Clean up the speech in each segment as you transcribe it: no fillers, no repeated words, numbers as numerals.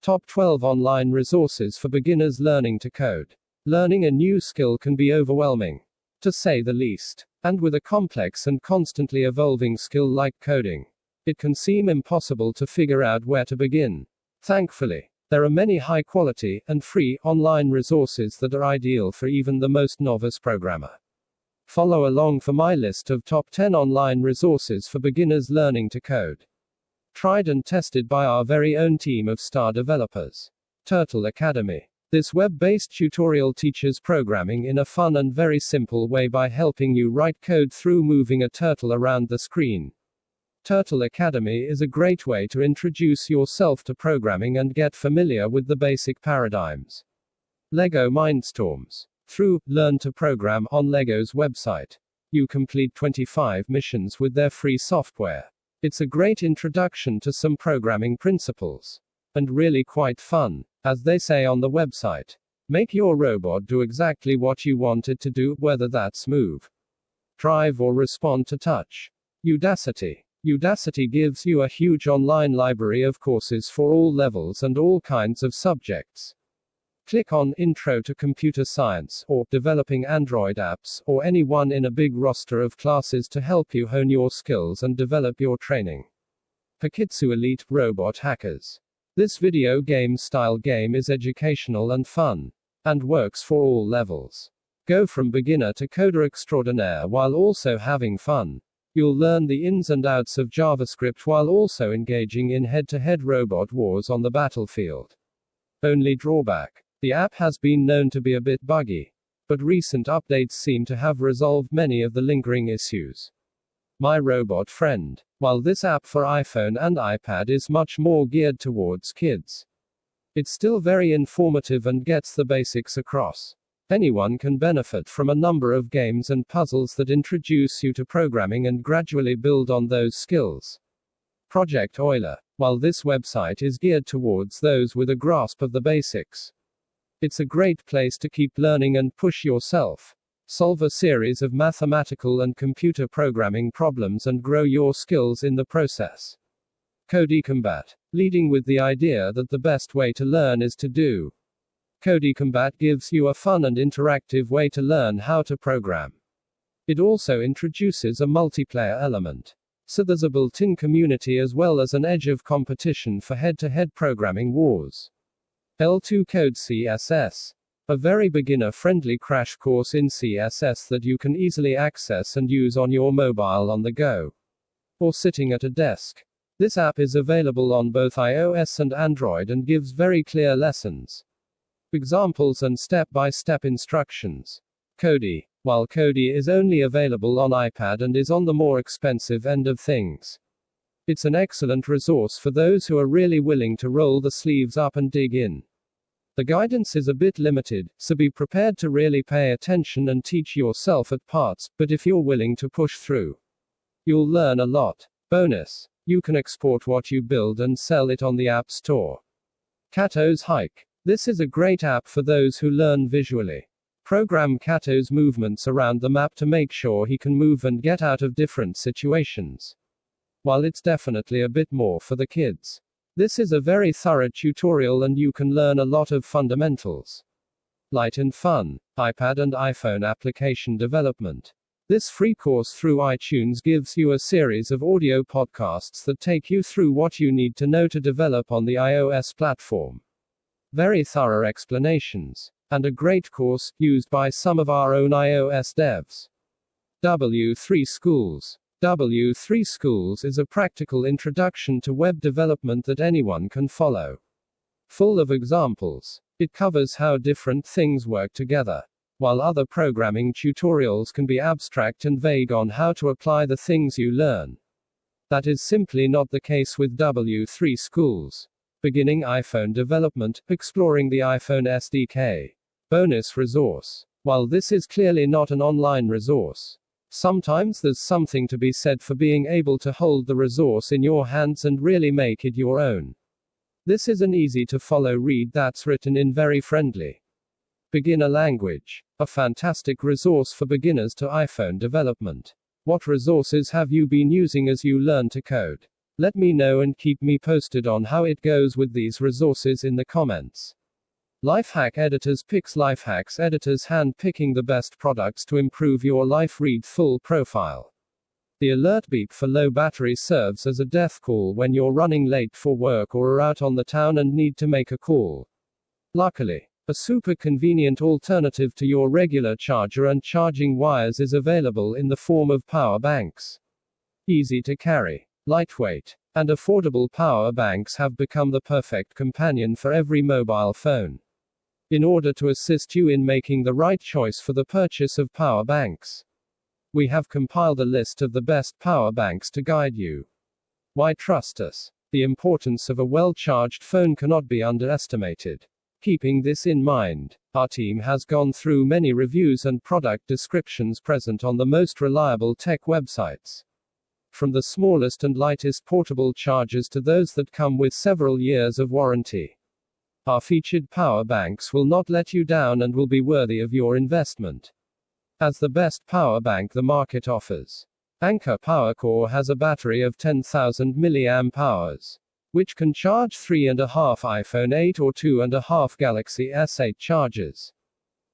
Top 12 online resources for beginners learning to code. Learning a new skill can be overwhelming, to say the least. And with a complex and constantly evolving skill like coding, it can seem impossible to figure out where to begin. Thankfully, there are many high quality and free online resources that are ideal for even the most novice programmer. Follow along for my list of top 10 online resources for beginners learning to code. Tried and tested by our very own team of star developers. Turtle Academy. This web-based tutorial teaches programming in a fun and very simple way by helping you write code through moving a turtle around the screen. Turtle Academy is a great way to introduce yourself to programming and get familiar with the basic paradigms. Lego Mindstorms. Through Learn to Program on Lego's website, you complete 25 missions with their free software. It's a great introduction to some programming principles. And really quite fun. As they say on the website, make your robot do exactly what you want it to do, whether that's move, drive, or respond to touch. Udacity. Udacity gives you a huge online library of courses for all levels and all kinds of subjects. Click on Intro to Computer Science, or Developing Android Apps, or any one in a big roster of classes to help you hone your skills and develop your training. Pakitsu Elite Robot Hackers. This video game style game is educational and fun, and works for all levels. Go from beginner to coder extraordinaire while also having fun. You'll learn the ins and outs of JavaScript while also engaging in head-to-head robot wars on the battlefield. Only drawback: the app has been known to be a bit buggy, but recent updates seem to have resolved many of the lingering issues. My Robot Friend. While this app for iPhone and iPad is much more geared towards kids, it's still very informative and gets the basics across. Anyone can benefit from a number of games and puzzles that introduce you to programming and gradually build on those skills. Project Euler. While this website is geared towards those with a grasp of the basics, it's a great place to keep learning and push yourself. Solve a series of mathematical and computer programming problems and grow your skills in the process. Codecombat. Leading with the idea that the best way to learn is to do. Codecombat gives you a fun and interactive way to learn how to program. It also introduces a multiplayer element, so there's a built-in community as well as an edge of competition for head-to-head programming wars. L2 Code CSS. A very beginner-friendly crash course in CSS that you can easily access and use on your mobile on the go, or sitting at a desk. This app is available on both iOS and Android and gives very clear lessons, examples and step-by-step instructions. Kodi. While Kodi is only available on iPad and is on the more expensive end of things, it's an excellent resource for those who are really willing to roll the sleeves up and dig in. The guidance is a bit limited, so be prepared to really pay attention and teach yourself at parts, but if you're willing to push through, you'll learn a lot. Bonus: you can export what you build and sell it on the App Store. Kato's Hike. This is a great app for those who learn visually. Program Kato's movements around the map to make sure he can move and get out of different situations. While it's definitely a bit more for the kids, this is a very thorough tutorial and you can learn a lot of fundamentals. Light and Fun. iPad and iPhone application development. This free course through iTunes gives you a series of audio podcasts that take you through what you need to know to develop on the iOS platform. Very thorough explanations, and a great course, used by some of our own iOS devs. W3 Schools. W3 Schools is a practical introduction to web development that anyone can follow. Full of examples, it covers how different things work together. While other programming tutorials can be abstract and vague on how to apply the things you learn, that is simply not the case with W3 Schools. Beginning iPhone development, exploring the iPhone SDK. Bonus resource. While this is clearly not an online resource, sometimes there's something to be said for being able to hold the resource in your hands and really make it your own. This is an easy to follow read that's written in very friendly beginner language. A fantastic resource for beginners to iPhone development. What resources have you been using as you learn to code? Let me know and keep me posted on how it goes with these resources in the comments. Lifehack Editors picks Lifehacks Editors hand picking the best products to improve your life. Read full profile. The alert beep for low battery serves as a death call when you're running late for work or are out on the town and need to make a call. Luckily, a super convenient alternative to your regular charger and charging wires is available in the form of power banks. Easy to carry, lightweight, and affordable power banks have become the perfect companion for every mobile phone. In order to assist you in making the right choice for the purchase of power banks, we have compiled a list of the best power banks to guide you. Why trust us? The importance of a well-charged phone cannot be underestimated. Keeping this in mind, our team has gone through many reviews and product descriptions present on the most reliable tech websites. From the smallest and lightest portable chargers to those that come with several years of warranty, our featured power banks will not let you down and will be worthy of your investment. As the best power bank the market offers, Anker PowerCore has a battery of 10,000 mAh, which can charge 3.5 iPhone 8 or 2.5 Galaxy S8 chargers.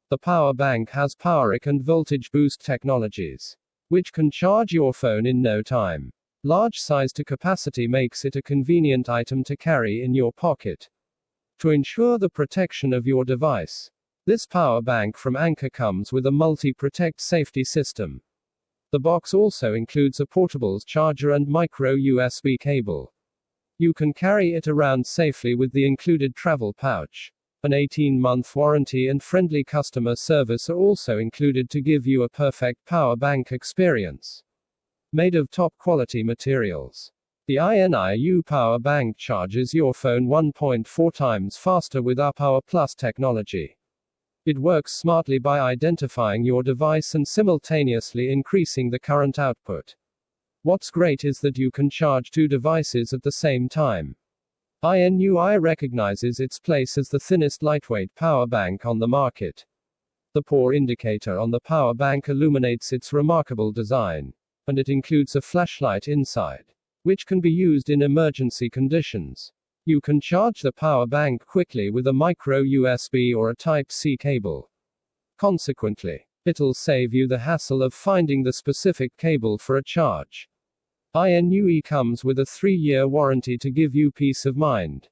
The power bank has PowerIC and voltage boost technologies, which can charge your phone in no time. Large size to capacity makes it a convenient item to carry in your pocket. To ensure the protection of your device, this power bank from Anker comes with a multi-protect safety system. The box also includes a portable charger and micro USB cable. You can carry it around safely with the included travel pouch. An 18-month warranty and friendly customer service are also included to give you a perfect power bank experience. Made of top quality materials, the INIU power bank charges your phone 1.4 times faster with our Power Plus technology. It works smartly by identifying your device and simultaneously increasing the current output. What's great is that you can charge two devices at the same time. INUI recognizes its place as the thinnest lightweight power bank on the market. The pour indicator on the power bank illuminates its remarkable design, and it includes a flashlight inside, which can be used in emergency conditions. You can charge the power bank quickly with a micro USB or a Type-C cable. Consequently, it'll save you the hassle of finding the specific cable for a charge. INUE comes with a 3-year warranty to give you peace of mind.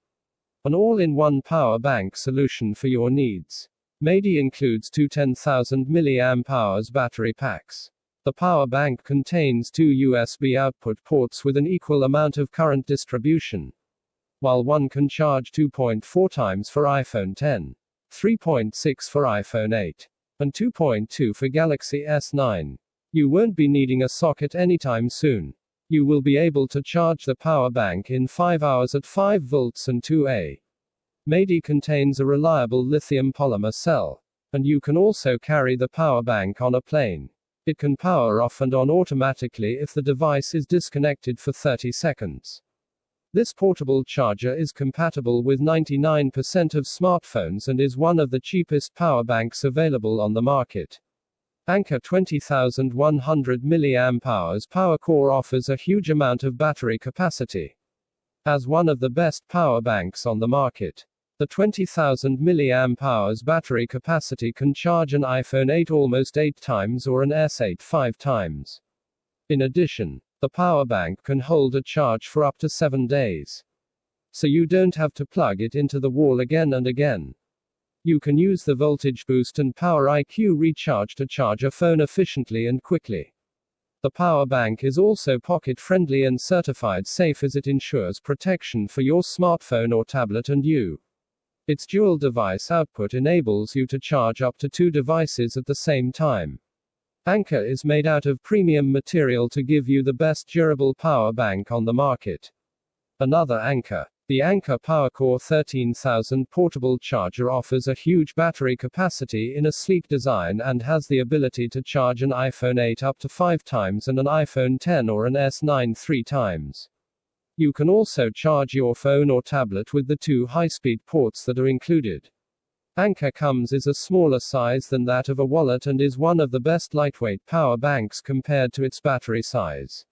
An all-in-one power bank solution for your needs. MADI includes two 10,000 mAh battery packs. The power bank contains two USB output ports with an equal amount of current distribution. While one can charge 2.4 times for iPhone X, 3.6 for iPhone 8, and 2.2 for Galaxy S9, you won't be needing a socket anytime soon. You will be able to charge the power bank in 5 hours at 5 volts and 2A. MADI contains a reliable lithium polymer cell, and you can also carry the power bank on a plane. It can power off and on automatically if the device is disconnected for 30 seconds. This portable charger is compatible with 99% of smartphones and is one of the cheapest power banks available on the market. Anker 20,100 mAh PowerCore offers a huge amount of battery capacity. As one of the best power banks on the market, the 20,000 mAh battery capacity can charge an iPhone 8 almost 8 times or an S8 5 times. In addition, the power bank can hold a charge for up to 7 days. So you don't have to plug it into the wall again and again. You can use the voltage boost and power IQ recharge to charge a phone efficiently and quickly. The power bank is also pocket-friendly and certified safe as it ensures protection for your smartphone or tablet and you. Its dual device output enables you to charge up to 2 devices at the same time. Anker is made out of premium material to give you the best durable power bank on the market. Another Anker. The Anker PowerCore 13,000 portable charger offers a huge battery capacity in a sleek design and has the ability to charge an iPhone 8 up to 5 times and an iPhone X or an S9 3 times. You can also charge your phone or tablet with the 2 high-speed ports that are included. Anker comes in a smaller size than that of a wallet and is one of the best lightweight power banks compared to its battery size.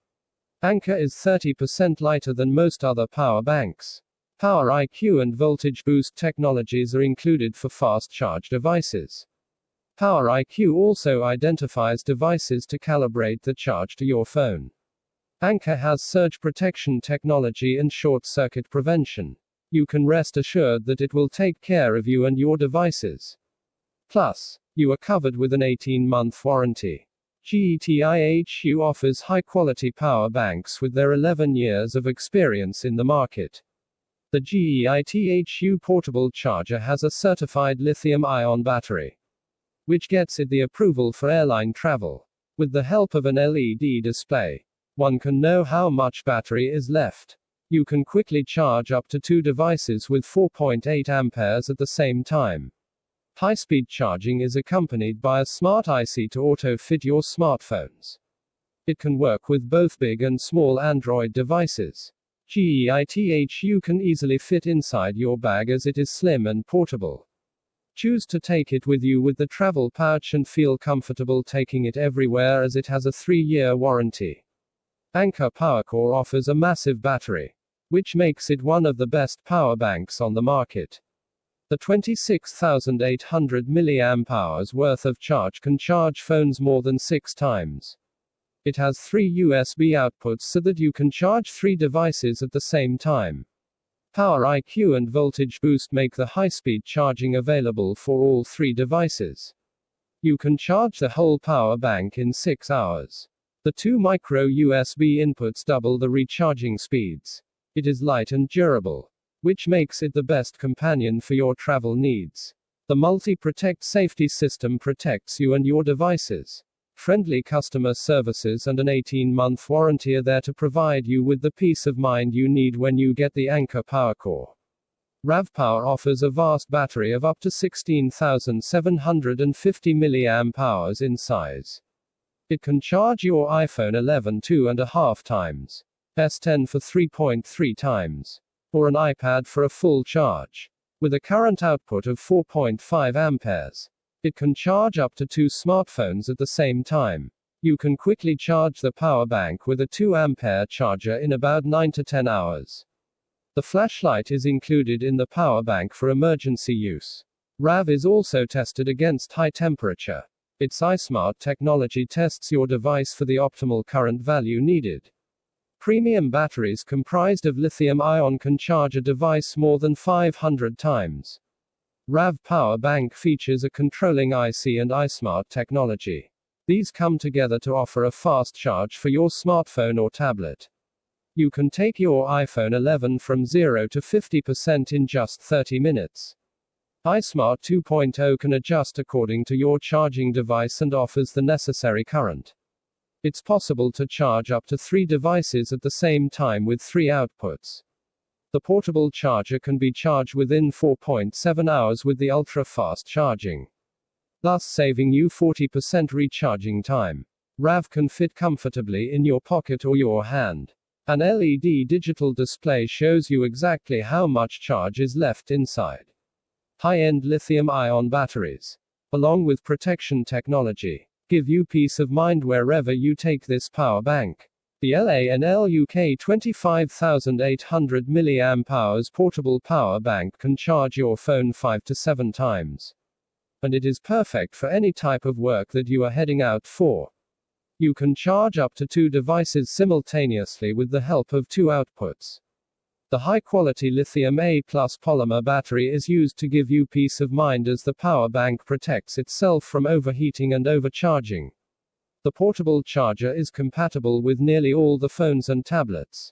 Anker is 30% lighter than most other power banks. Power IQ and voltage boost technologies are included for fast charge devices. Power IQ also identifies devices to calibrate the charge to your phone. Anker has surge protection technology and short circuit prevention. You can rest assured that it will take care of you and your devices. Plus, you are covered with an 18-month warranty. GETIHU offers high-quality power banks with their 11 years of experience in the market. The GETIHU portable charger has a certified lithium-ion battery, which gets it the approval for airline travel. With the help of an LED display, one can know how much battery is left. You can quickly charge up to 2 devices with 4.8 amperes at the same time. High-speed charging is accompanied by a smart IC to auto-fit your smartphones. It can work with both big and small Android devices. GETIHU can easily fit inside your bag as it is slim and portable. Choose to take it with you with the travel pouch and feel comfortable taking it everywhere as it has a 3-year warranty. Anker PowerCore offers a massive battery, which makes it one of the best power banks on the market. The 26,800 mAh worth of charge can charge phones more than 6 times. It has 3 USB outputs so that you can charge 3 devices at the same time. Power IQ and voltage boost make the high-speed charging available for all 3 devices. You can charge the whole power bank in 6 hours. The 2 micro USB inputs double the recharging speeds. It is light and durable, which makes it the best companion for your travel needs. The Multi-Protect safety system protects you and your devices. Friendly customer services and an 18-month warranty are there to provide you with the peace of mind you need when you get the Anker PowerCore. RAV Power offers a vast battery of up to 16,750 mAh in size. It can charge your iPhone 11 2.5 times, S10 for 3.3 times, or an iPad for a full charge. With a current output of 4.5 amperes, it can charge up to 2 smartphones at the same time. You can quickly charge the power bank with a 2 ampere charger in about 9 to 10 hours. The flashlight is included in the power bank for emergency use. RAV is also tested against high temperature. Its iSmart technology tests your device for the optimal current value needed. Premium batteries comprised of lithium-ion can charge a device more than 500 times. RAV Power Bank features a controlling IC and iSmart technology. These come together to offer a fast charge for your smartphone or tablet. You can take your iPhone 11 from 0 to 50% in just 30 minutes. iSmart 2.0 can adjust according to your charging device and offers the necessary current. It's possible to charge up to 3 devices at the same time with 3 outputs. The portable charger can be charged within 4.7 hours with the ultra-fast charging, thus saving you 40% recharging time. RAV can fit comfortably in your pocket or your hand. An LED digital display shows you exactly how much charge is left inside. High-end lithium-ion batteries, along with protection technology, give you peace of mind wherever you take this power bank. The LANLUK 25,800 mAh portable power bank can charge your phone 5 to 7 times. And it is perfect for any type of work that you are heading out for. You can charge up to 2 devices simultaneously with the help of 2 outputs. The high-quality lithium A+ polymer battery is used to give you peace of mind as the power bank protects itself from overheating and overcharging. The portable charger is compatible with nearly all the phones and tablets.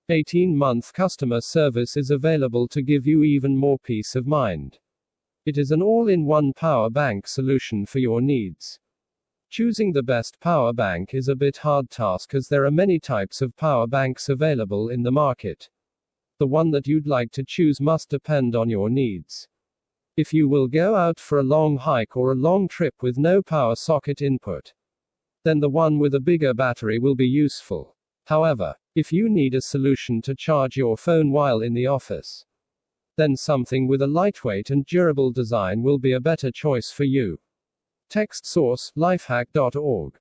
18-month customer service is available to give you even more peace of mind. It is an all-in-one power bank solution for your needs. Choosing the best power bank is a bit hard task as there are many types of power banks available in the market. The one that you'd like to choose must depend on your needs. If you will go out for a long hike or a long trip with no power socket input, then the one with a bigger battery will be useful. However, if you need a solution to charge your phone while in the office, then something with a lightweight and durable design will be a better choice for you. Text source, lifehack.org.